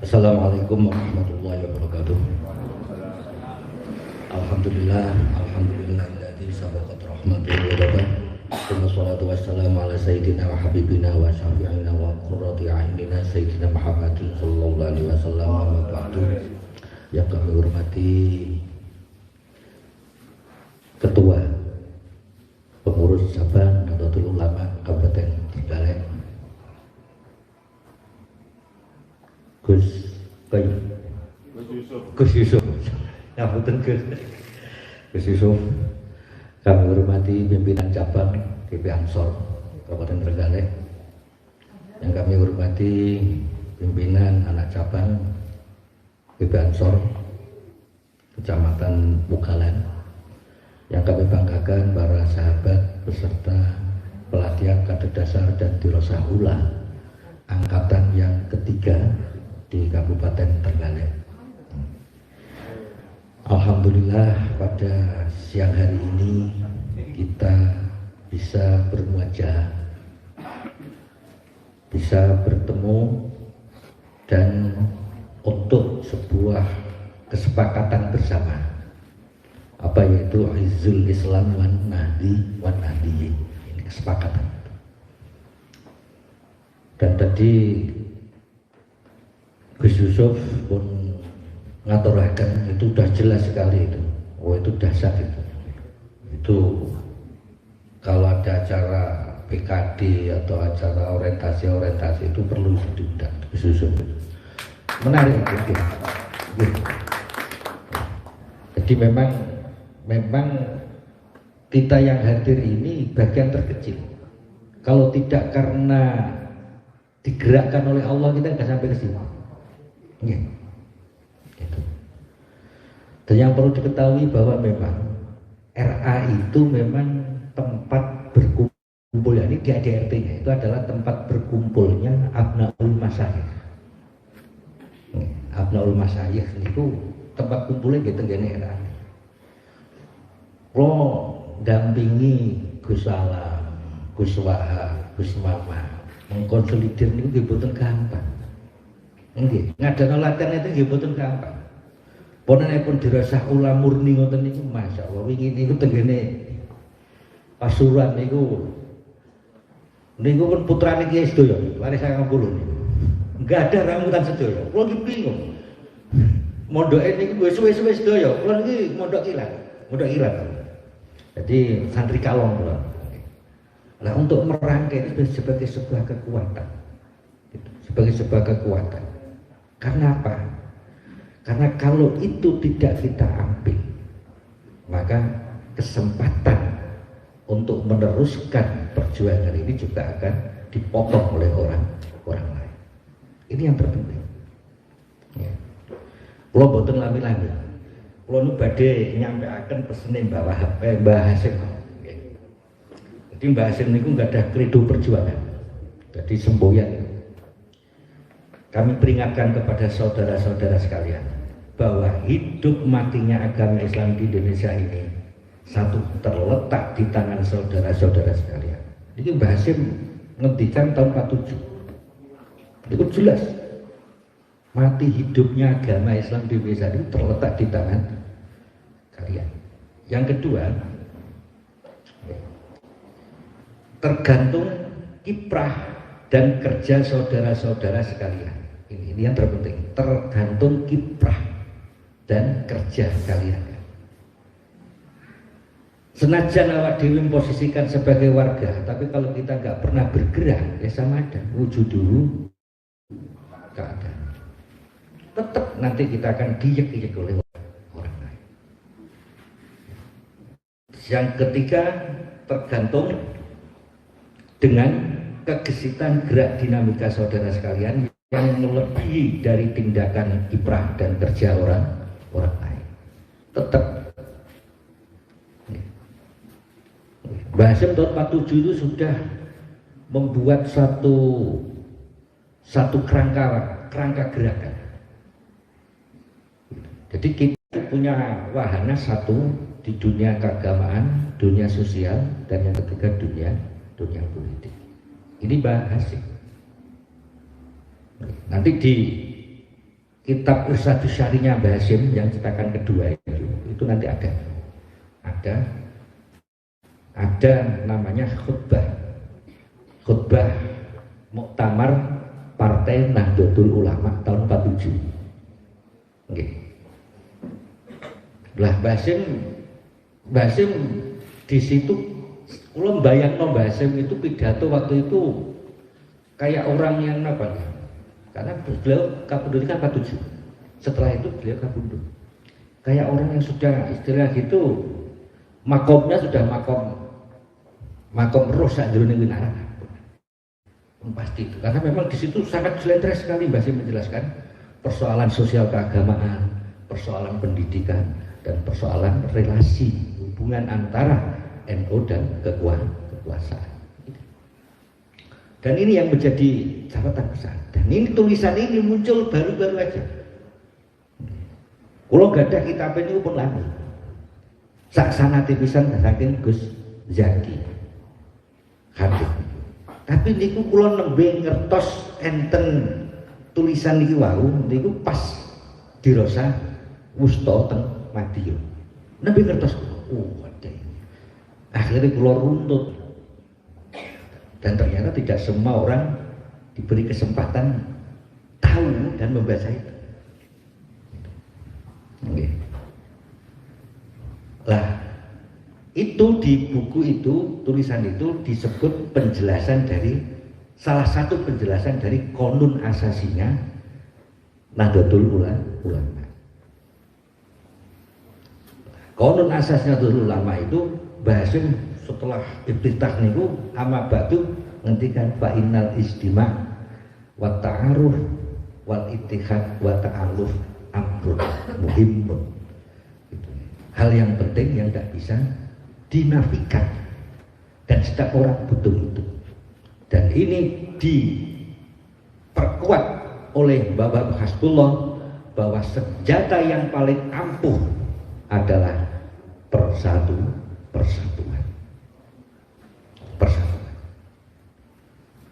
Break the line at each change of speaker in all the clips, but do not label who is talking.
Assalamualaikum warahmatullahi wabarakatuh. Alhamdulillahilladzi sabaqat rahmatuhu wa ghadaban. Wassalatu wassalamu ala sayyidina wa habibina wa syafi'ina wa qurrati a'yunina sayyidina Muhammadin sallallahu alaihi wasallam wa ba'du. Yang kami hormati Ketua Pengurus Cabang Nahdlatul Ulama Kabupaten Trenggalek, Gus Yusuf, Gus Yusuf. Kami hormati pimpinan cabang GP Ansor Kabupaten Trenggalek. Yang kami hormati pimpinan anak cabang GP Ansor Kecamatan Bukalan. Yang kami banggakan para sahabat beserta pelatihan kader dasar dan dirosah ula angkatan yang ketiga di Kabupaten Trenggalek. Alhamdulillah pada siang hari ini kita bisa bermuajah, bisa bertemu dan untuk sebuah kesepakatan bersama, apa yaitu Izzul Islam wan Nahdiyin. Ini kesepakatan. Dan tadi Gus Yusuf pun ngaturakan itu udah jelas sekali itu. Oh, itu dahsyat itu. Itu kalau ada acara PKD atau acara orientasi itu perlu diundang Gus Yusuf. Menarik itu. Jadi memang kita yang hadir ini bagian terkecil. Kalau tidak karena digerakkan oleh Allah, kita nggak sampai ke sini. Ya. Gitu. Dan yang perlu diketahui bahwa memang RA itu memang tempat berkumpul, ya, ini di ADRT-nya itu adalah tempat berkumpulnya Abnaul Masyayikh. Abnaul Masyayikh itu tempat kumpulnya gitu gini RA. Lo dampingi Gus Salam, Gus Wahab, Gus Mama mengkonsolidir ini dibutuhkan gampang. Nggih, ngadana latihan itu nggih boten gampang. Ponanipun dirasah ula murni ngoten niku masyaallah. Wingi niku tenggene Pasuruan niku pun putrane Kiai sedaya, laris 90 niku. Enggak ada rambutan sedaya. Kulo iki bingung. Mondoke niku wis suwe-suwe sedaya. Kulo iki mondok ilang. Jadi santri kalong kulo. Nah, untuk merangkai itu sebagai sebuah kekuatan. Sebagai sebuah kekuatan. Karena apa? Karena kalau itu tidak kita ambil, maka kesempatan untuk meneruskan perjuangan ini juga akan dipotong oleh orang lain. Ini yang terpenting. Ya. Kalau boten lami-lami, kalau nu badhe nyampeaken pesene Mbah Hasim. Jadi Mbah Hasim niku nggak ada kredo perjuangan. Jadi semboyan. Kami peringatkan kepada saudara-saudara sekalian bahwa hidup matinya agama Islam di Indonesia ini satu terletak di tangan saudara-saudara sekalian. Ini Mbah Hasim ngendikan tahun 47. Itu jelas. Mati hidupnya agama Islam di Indonesia ini terletak di tangan kalian. Yang kedua, tergantung kiprah dan kerja saudara-saudara sekalian. Ini yang terpenting, tergantung kiprah dan kerja kalian. Senajan awak dewi memposisikan sebagai warga, tapi kalau kita nggak pernah bergerak, ya sama ada wujud dulu keadaan. Tetap nanti kita akan diiyak-iyak oleh orang lain. Yang ketiga, tergantung dengan kegesitan gerak dinamika saudara sekalian yang melebihi dari tindakan kiprah dan kerja orang lain. Tetap Mbah Hasim tahun 47 itu sudah membuat satu kerangka gerakan. Jadi kita punya wahana satu di dunia keagamaan, dunia sosial, dan yang ketiga dunia politik. Ini Mbah Hasim. Nanti di kitab Irsyadus Syarinya Mbah Hasyim yang cetakan kedua itu nanti ada namanya khutbah Muktamar Partai Nahdlatul Ulama tahun 47. Oke. Lah Mbah Hasyim di situ kalau bayangno Mbah Hasyim itu pidato waktu itu kayak orang yang apa ya? Karena beliau kabundut kan 47. Setelah itu beliau kabundut. Kayak orang yang sudah istilah gitu, makomnya sudah makom roh sak jroning winara. Pasti itu. Karena memang di situ sangat jelentres sekali Mbah Hasyim menjelaskan persoalan sosial keagamaan, persoalan pendidikan, dan persoalan relasi hubungan antara NU dan kekuasaan. Dan ini yang menjadi catatan besar. Dan ini tulisan ini muncul baru-baru aja. Kalau gak ada kitab ini pun lama. Saksana tipisan saking Gus Zaki Khatib. Tapi niku kula nembe ngertos enten tulisan niki wau niku pas dirasa wusta teng Madiun. Nembe ngertos. Waduh. Akhirnya kula runtut. Dan ternyata tidak semua orang diberi kesempatan tahu dan membaca itu. Oke. Lah, itu di buku itu, tulisan itu disebut penjelasan dari salah satu penjelasan dari konun asasinya Nahdlatul Ulama. Konun asasnya Nahdlatul Ulama itu Mbah Hasyim setelah iftitah niku ama batu ngendikan fa innal istima' wa ta'aruf wal ittihad wa ta'aluf amrun muhimun. Hal yang penting yang tidak bisa dinafikan dan setiap orang butuh itu. Dan ini diperkuat oleh Bapak Hasbullah bahwa senjata yang paling ampuh adalah persatuan.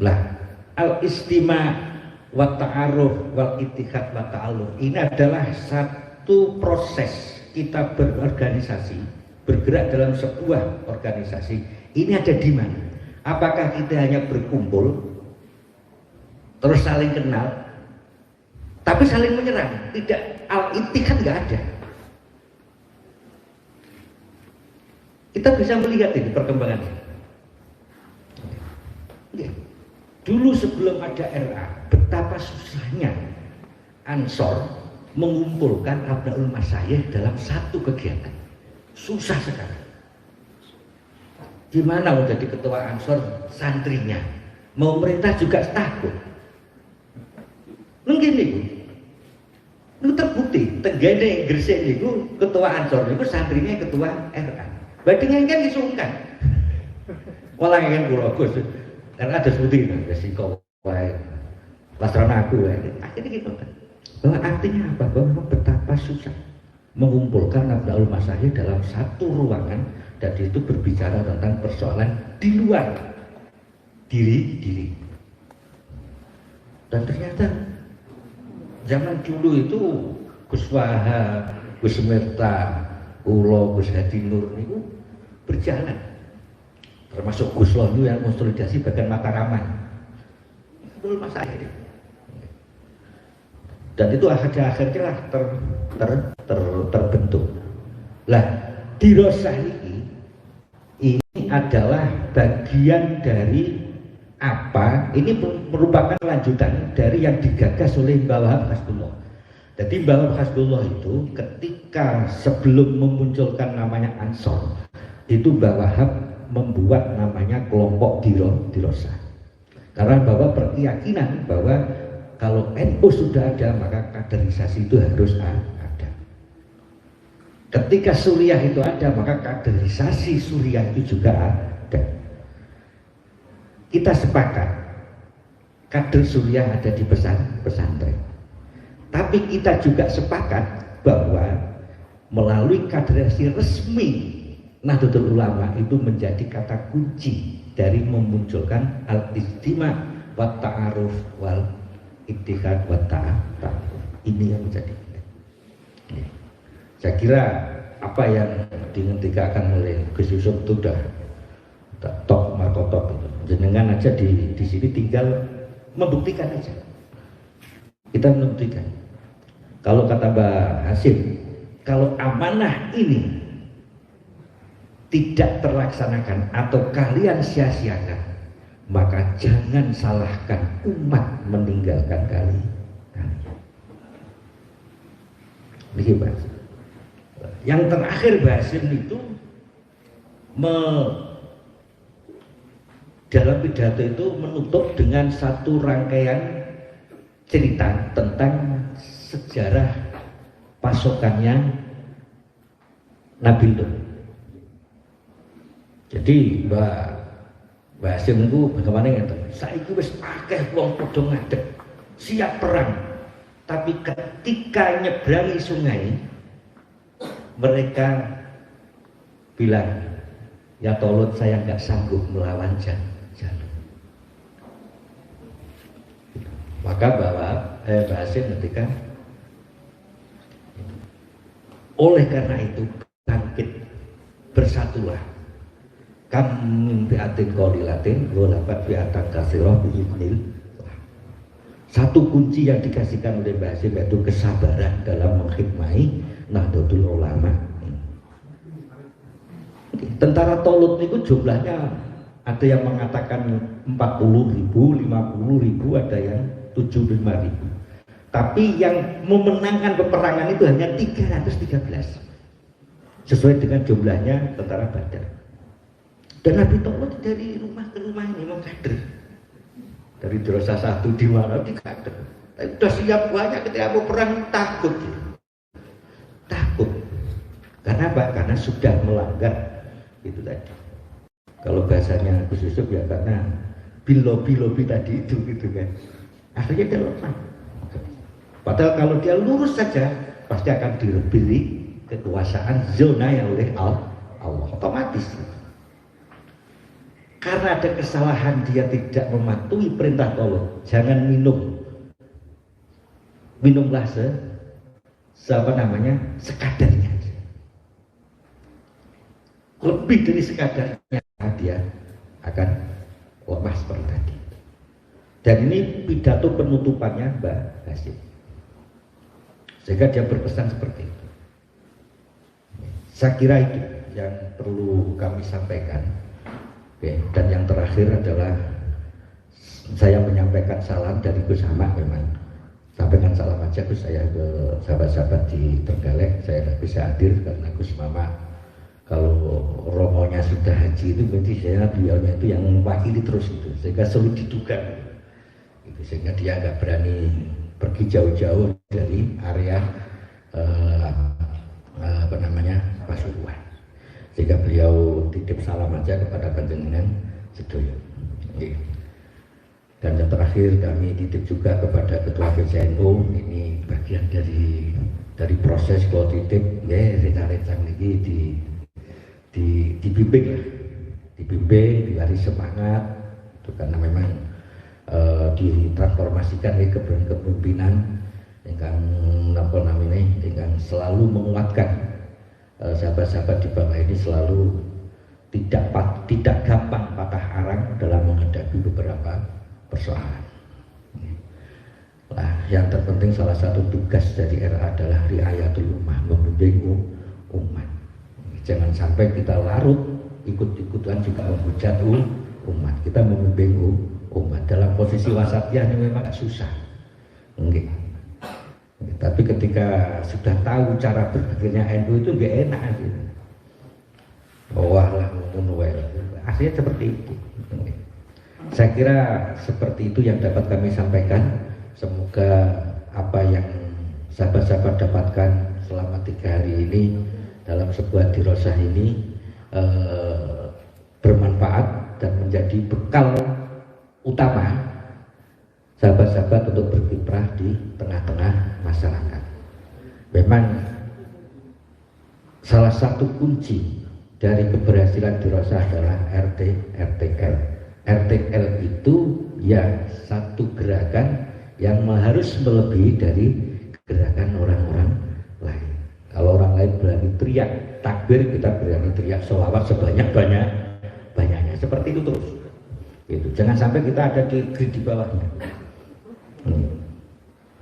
Lah al-istima' wa ta'aruf wal ittihad wa ta'aluf ini adalah satu proses kita berorganisasi, bergerak dalam sebuah organisasi. Ini ada di mana? Apakah kita hanya berkumpul terus saling kenal tapi saling menyerang? Tidak, al-ittihad nggak ada. Kita bisa melihat ini perkembangannya. Dulu sebelum ada RA, betapa susahnya Ansor mengumpulkan Abnaul Masyayikh dalam satu kegiatan. Susah sekali. Gimana mau jadi ketua Ansor santrinya? Mau merintah juga takut. Mungkin itu terbukti. Tenggene Gresik itu ketua Ansor itu santrinya ketua RA. Berarti kan disungkan. Walau kan kula Gus. Karena ada seperti itu, ada singkong, lasrana aku, akhirnya gitu kan. Bahwa artinya apa? Bahwa betapa susah mengumpulkan Abnaul Masyayikh dalam satu ruangan dan itu berbicara tentang persoalan di luar diri. Dan ternyata zaman dulu itu Gus Wahab, Gus Mirta, Ulo, Gus Hadi Nur itu berjalan. Termasuk Gus Lohu yang konsolidasi bagian Mataraman. Abnaul Masyayikh. Dan itu akhirnya terbentuk. Lah, dirosah ini adalah bagian dari apa? Ini merupakan lanjutan dari yang digagas oleh Mbah Wahab Hasbullah. Jadi Mbah Wahab Hasbullah itu ketika sebelum memunculkan namanya Ansor, itu Mbah Wahab membuat namanya kelompok dirosah. Karena bahwa berkeyakinan bahwa kalau NU sudah ada maka kaderisasi itu harus ada. Ketika Suriah itu ada maka kaderisasi Suriah itu juga ada. Kita sepakat kader Suriah ada di pesantren. Tapi kita juga sepakat bahwa melalui kaderisasi resmi Nahdlatul Ulama itu menjadi kata kunci dari memunculkan al-istima' wa ta'aruf wal ittihad wa ta'aluf. Ini yang menjadi penting. Saya kira apa yang dingendikakan oleh Gus Yusuf itu udah top markotop itu. Jenengan aja di sini tinggal membuktikan aja. Kita membuktikan. Kalau kata Mbak Hasim, kalau amanah ini tidak terlaksanakan atau kalian sia-siakan, maka jangan salahkan umat meninggalkan kalian. Ini Mbak. Yang terakhir Mbak Hasim itu dalam pidato itu menutup dengan satu rangkaian cerita tentang sejarah pasokannya Nabi Lut. Jadi Mbak Hasim itu bagaimana ngeten? Saiki wis akeh wong padha ngadeg, siap perang. Tapi ketika nyebrangi sungai, mereka bilang, ya Tolut saya nggak sanggup melawan jalur. Maka Mbak Hasim ketika oleh karena itu bangkit, bersatulah. Kam fi'atin qalilatin ghalabat fi'atan katsirah bi'idznillah. Satu kunci yang dikasihkan oleh Mbak Hasim yaitu kesabaran dalam menghikmati Nahdlatul Ulama. Tentara Tolut itu jumlahnya ada yang mengatakan 40.000, 50.000, ada yang 75.000. Tapi yang memenangkan peperangan itu hanya 313 sesuai dengan jumlahnya tentara Badar. Dan Nabi Tolut dari rumah ke rumah ini mau kader. Dari Drosa 1 di mana di kader. Tapi sudah siap banyak ketika mau perang, takut. Takut. Karena apa? Karena sudah melanggar itu tadi. Kalau bahasanya Gus Yusuf ya karena lobby tadi itu gitu kan. Akhirnya dia lemah. Padahal kalau dia lurus saja pasti akan direbili kekuasaan zona yang oleh Allah otomatis. Karena ada kesalahan dia tidak mematuhi perintah Allah, jangan minumlah sekadarnya. Lebih dari sekadarnya dia akan lemah seperti tadi. Dan ini pidato penutupannya Mbak Hasim. Sehingga dia berpesan seperti itu. Saya kira itu yang perlu kami sampaikan. Oke. Dan yang terakhir adalah saya menyampaikan salam dari Gus Ahmad memang. Sampaikan salam aja Gus saya ke sahabat-sahabat di Trenggalek. Saya tidak bisa hadir karena Gus Mama kalau romonya sudah haji itu berarti saya beliaunya itu yang mewakili terus itu. Sehingga sulit diduga. Gitu. Sehingga dia nggak berani pergi jauh-jauh dari area Pasuruan. Sehingga beliau titip salam aja kepada panjenengan sedoyo. Dan yang terakhir kami titip juga kepada Ketua PCNU, ini bagian dari proses kalau titip ya rencang-rencang lagi dibimbing lah, diberi semangat itu karena memang ditransformasikan ke kepemimpinan dengan selalu menguatkan sahabat-sahabat di bawah ini selalu tidak gampang patah arang dalam menghadapi beberapa persoalan. Nah, yang terpenting salah satu tugas dari RA adalah riayatul ummah, membimbing umat. Jangan sampai kita larut ikut-ikutan juga menghujat umat. Kita membimbing umat dalam posisi wasatiyah ini memang susah. Enggak. Tapi ketika sudah tahu cara berpikirnya NU itu nggak enak gitu. Wah lah akhirnya seperti itu. Saya kira seperti itu yang dapat kami sampaikan. Semoga apa yang sahabat-sahabat dapatkan selama 3 hari ini dalam sebuah dirosah ini bermanfaat dan menjadi bekal utama sahabat-sahabat untuk berkiprah di tengah-tengah masyarakat. Memang salah satu kunci dari keberhasilan dirosah adalah RTL. RTL itu ya satu gerakan yang harus melebihi dari gerakan orang-orang lain. Kalau orang lain berani teriak takbir, kita berani teriak sholawat sebanyak-banyaknya. Seperti itu terus. Gitu. Jangan sampai kita ada di bawahnya.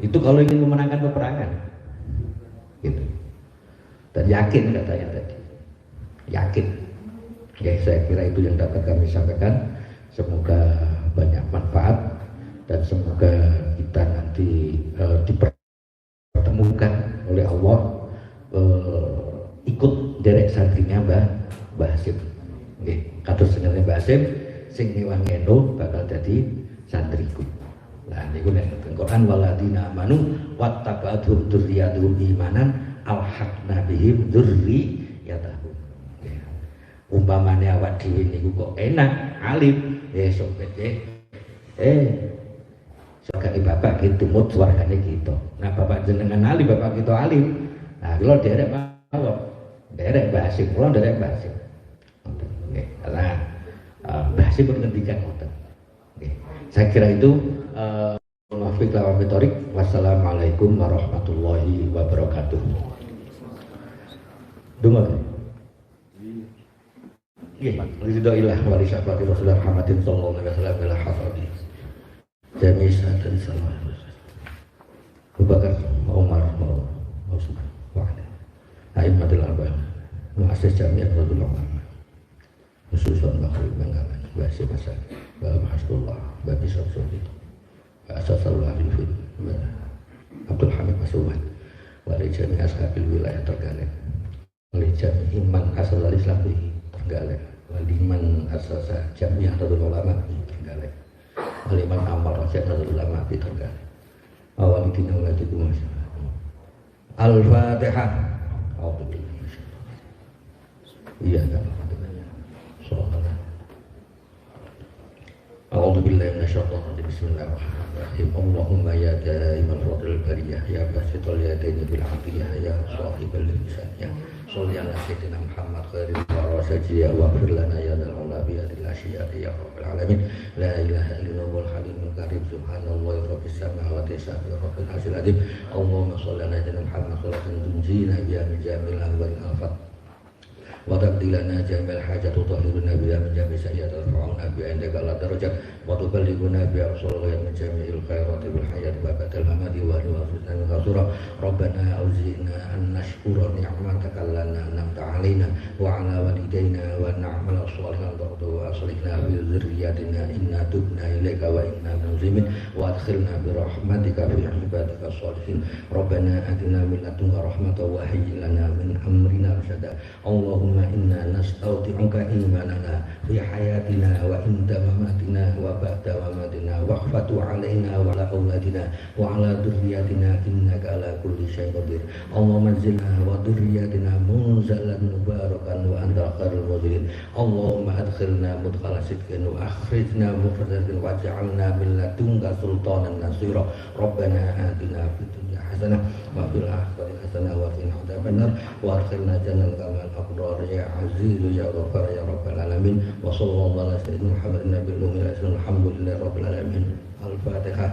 Itu kalau ingin memenangkan peperangan. Gitu. Dan yakin katanya tadi. Yakin. Ya, saya kira itu yang dapat kami sampaikan. Semoga banyak manfaat dan semoga kita nanti dipertemukan oleh Allah, ikut derek santrinya Mbah Hasim. Nggih, kados senenge Mbah Hasim sing niwang ngeno bakal dadi santriku. Lah niku nek Al-Qur'an waladina amanu wattaba'atuhum dzurriyyatuhum imanan alhaqna bihim dzurriyyatahum. Umpamane awak dhewe niku kok enak alim, sobat surgane bapak gitu mut swargane kita. Nah bapak jenengan alim, bapak kita alim. Nah kula derek mawon. Derek Mbah Hasim, kula derek Mbah Hasim. Nggih. Nah, Mbah Hasim pun ngendikan ngoten. Nggih. Saya kira itu muwafiq lawan metorik. Wassalamualaikum warahmatullahi wabarakatuh. Dungo. Nggih, ridhoillah wa li syafaqati Rasulullah Muhammadin sallallahu alaihi wasallam ila hafadhi. Jami' dan salam. Abu Bakar, Umar, Utsman, wa Ali. A'immatul arba'ah. Muassis Jami' Rasulullah. Khususan Bakhri Bengalan, Basi Masak, Bapak Hasbullah, Babi Sabsudi, Asasallah Al-Fid, Abdul Hamid Masuwan, Wali Jami' Ashabil Wilayah Tergalek, Wali Jami' Iman Asal Al-Islam Tergalek, Wali Man Asasa Jami'ah Rasul Ulama Tergalek, Wali Man Amal Rasyid Rasul Ulama Tergalek, Wali Dina Ulatikum Al-Fatihah. Iya kan? A'udzu billahi minasyaitonir rajim. Bismillahirrahmanirrahim. Allahumma ya daimal fadlil bariyah ya basitul yadaini bil afiyah ya shahibal lisan ya sholli ala sayyidina Muhammad khairil warasajiyah wa fir lana ya dal ulabi ya dil asyiyati ya rabbil alamin. La ilaha illallah halimul karim subhanallahi rabbis samawati sabbi rabbil arsyil azim. Allahumma sholli ala sayyidina Muhammad salatan tunjina biha min jamil ahwal al-afat wa tabdilana jamil hajat tutahhiruna biha min jamil sayyi'at al-fa'una bi indaka la darajat wa tuballighuna bi arsalil min jamil khairati bil hayat wa batal hamadi wa riwafitan ghasura rabbana auzina an nashkura ni'mataka lana an'amta 'alaina wa 'ala walidayna wa na'mal shalihan wa aslihna bi dzurriyyatina inna tubna ilaika wa inna muslimin wa adkhilna bi rahmatika fi ibadika shalihin rabbana atina min ladunka rahmatan wa hayyi lana min amrina rashada Allahumma inna nastaudi'uka imanana fi hayatina wa inda mamatina wa ba'da mamatina waghfatu alaina wa ala auladina wa ala dhurriyyatina innaka ala kulli syai'in qadir Allahumma anzilna wa dhurriyyatina munzalan mubarakan wa anta khairul munzilin Allahumma adkhilna mudkhala sidqin wa akhrijna mukhraja sidqin waj'alna min ladunka sultanan nasira rabbana atina fid dunya hasanah wa fil akhirati hasanah wa qina adzabannar wa adkhilna jannatal abrar ya aziz ya ghafar ya rabbal alamin wa sallallahu ala sayyidina Muhammadin nabiyil ummi alhamdulillahi rabbil alamin. Al-Fatihah.